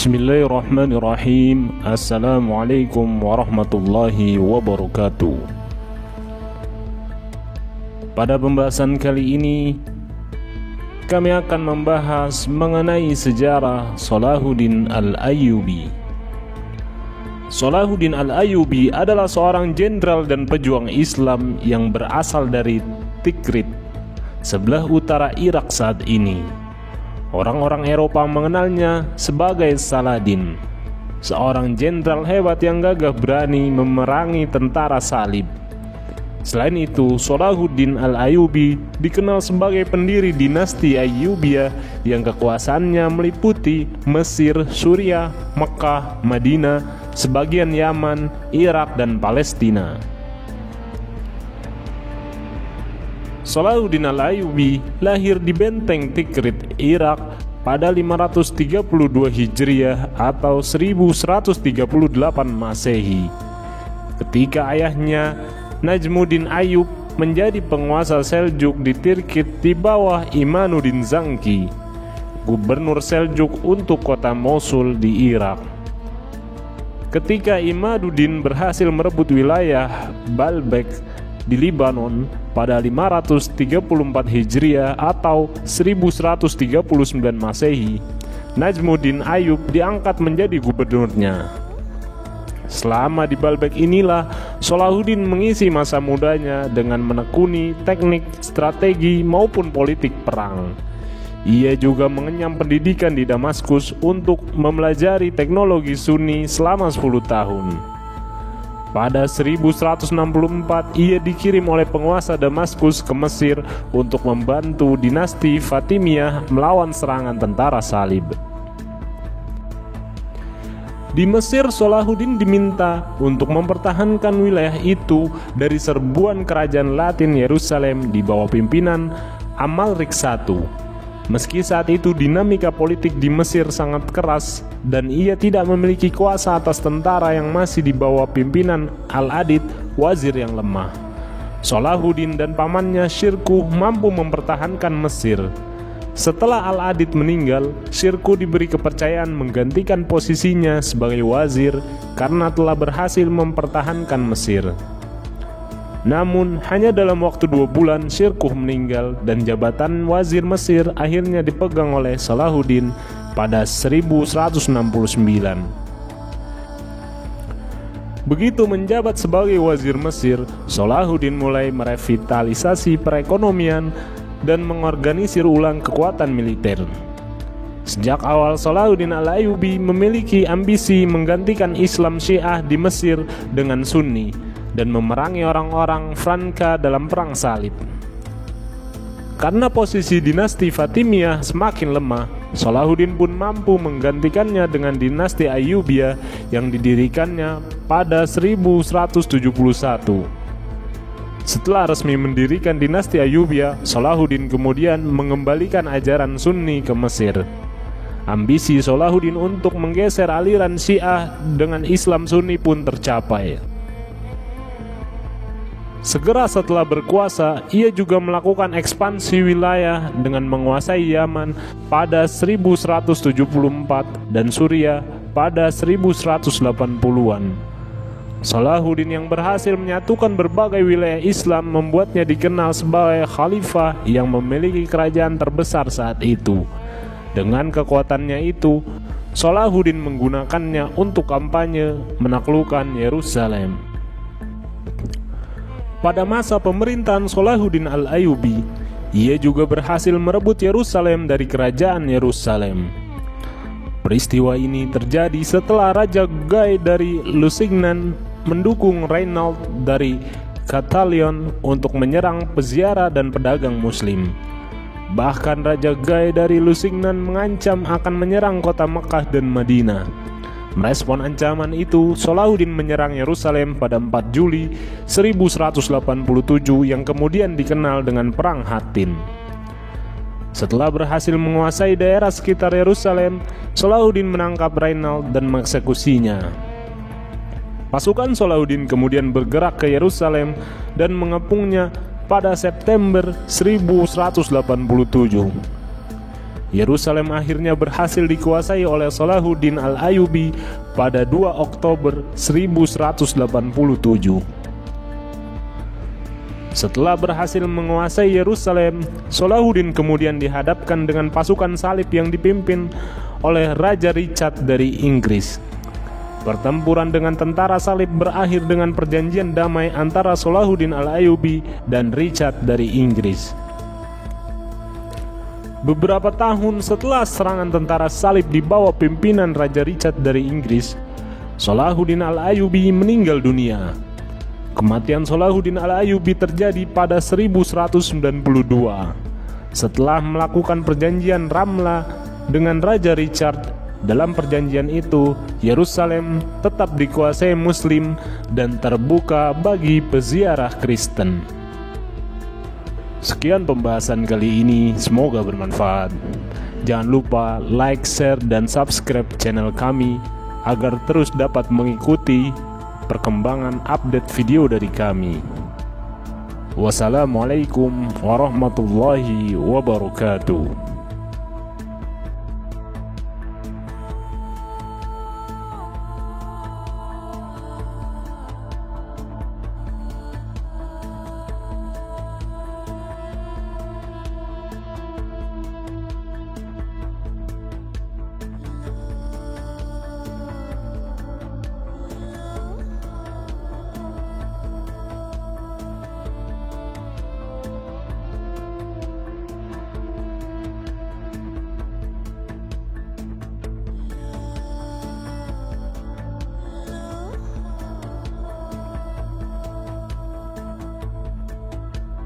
Bismillahirrahmanirrahim. Assalamualaikum warahmatullahi wabarakatuh. Pada pembahasan kali ini kami akan membahas mengenai sejarah Salahuddin Al-Ayyubi. Salahuddin Al-Ayyubi adalah seorang jenderal dan pejuang Islam yang berasal dari Tikrit, sebelah utara Irak saat ini. Orang-orang Eropa mengenalnya sebagai Saladin, seorang jenderal hebat yang gagah berani memerangi tentara salib. Selain itu, Salahuddin Al-Ayyubi dikenal sebagai pendiri dinasti Ayyubiyah yang kekuasaannya meliputi Mesir, Suriah, Mekah, Madinah, sebagian Yaman, Irak, dan Palestina. Salahuddin Al-Ayyubi lahir di Benteng Tikrit, Irak pada 532 Hijriah atau 1138 Masehi. Ketika ayahnya Najmuddin Ayyub menjadi penguasa Seljuk di Tikrit di bawah Imanuddin Zangki, gubernur Seljuk untuk kota Mosul di Irak. Ketika Imaduddin berhasil merebut wilayah Baalbek di Lebanon pada 534 Hijriah atau 1139 Masehi, Najmuddin Ayyub diangkat menjadi gubernurnya. Selama di Baalbek inilah Salahuddin mengisi masa mudanya dengan menekuni teknik, strategi maupun politik perang. Ia juga mengenyam pendidikan di Damaskus untuk mempelajari teknologi Sunni selama 10 tahun. Pada 1164 ia dikirim oleh penguasa Damaskus ke Mesir untuk membantu dinasti Fatimiyah melawan serangan tentara salib. Di Mesir, Salahuddin diminta untuk mempertahankan wilayah itu dari serbuan kerajaan Latin Yerusalem di bawah pimpinan Amalrik I. Meski saat itu dinamika politik di Mesir sangat keras dan ia tidak memiliki kuasa atas tentara yang masih di bawah pimpinan Al-Adid, wazir yang lemah, Salahuddin dan pamannya Shirkuh mampu mempertahankan Mesir. Setelah Al-Adid meninggal, Shirkuh diberi kepercayaan menggantikan posisinya sebagai wazir karena telah berhasil mempertahankan Mesir. Namun, hanya dalam waktu 2 bulan Shirkuh meninggal dan jabatan wazir Mesir akhirnya dipegang oleh Salahuddin pada 1169. Begitu menjabat sebagai wazir Mesir, Salahuddin mulai merevitalisasi perekonomian dan mengorganisir ulang kekuatan militer. Sejak awal Salahuddin Al-Ayyubi memiliki ambisi menggantikan Islam Syiah di Mesir dengan Sunni dan memerangi orang-orang Franka dalam perang salib. Karena posisi dinasti Fatimiyah semakin lemah, Salahuddin pun mampu menggantikannya dengan dinasti Ayyubiyah yang didirikannya pada 1171. Setelah resmi mendirikan dinasti Ayyubiyah, Salahuddin kemudian mengembalikan ajaran Sunni ke Mesir. Ambisi Salahuddin untuk menggeser aliran Syiah dengan Islam Sunni pun tercapai. Segera setelah berkuasa, ia juga melakukan ekspansi wilayah dengan menguasai Yaman pada 1174 dan Suriah pada 1180-an. Salahuddin yang berhasil menyatukan berbagai wilayah Islam membuatnya dikenal sebagai khalifah yang memiliki kerajaan terbesar saat itu. Dengan kekuatannya itu, Salahuddin menggunakannya untuk kampanye menaklukkan Yerusalem. Pada masa pemerintahan Salahuddin Al-Ayyubi, ia juga berhasil merebut Yerusalem dari kerajaan Yerusalem. Peristiwa ini terjadi setelah Raja Guy dari Lusignan mendukung Reinold dari Catalion untuk menyerang peziarah dan pedagang Muslim. Bahkan Raja Guy dari Lusignan mengancam akan menyerang kota Mekah dan Madinah. Merespon ancaman itu, Salahuddin menyerang Yerusalem pada 4 Juli 1187 yang kemudian dikenal dengan Perang Hattin. Setelah berhasil menguasai daerah sekitar Yerusalem, Salahuddin menangkap Reinold dan mengeksekusinya. Pasukan Salahuddin kemudian bergerak ke Yerusalem dan mengepungnya pada September 1187. Yerusalem akhirnya berhasil dikuasai oleh Salahuddin Al-Ayyubi pada 2 Oktober 1187. Setelah berhasil menguasai Yerusalem, Salahuddin kemudian dihadapkan dengan pasukan salib yang dipimpin oleh Raja Richard dari Inggris. Pertempuran dengan tentara salib berakhir dengan perjanjian damai antara Salahuddin Al-Ayyubi dan Richard dari Inggris. Beberapa tahun setelah serangan tentara salib di bawah pimpinan Raja Richard dari Inggris, Salahuddin Al-Ayyubi meninggal dunia. Kematian Salahuddin Al-Ayyubi terjadi pada 1192 setelah melakukan perjanjian Ramla dengan Raja Richard. Dalam perjanjian itu, Yerusalem tetap dikuasai Muslim dan terbuka bagi peziarah Kristen. Sekian pembahasan kali ini, semoga bermanfaat. Jangan lupa like, share, dan subscribe channel kami agar terus dapat mengikuti perkembangan update video dari kami. Wassalamualaikum warahmatullahi wabarakatuh.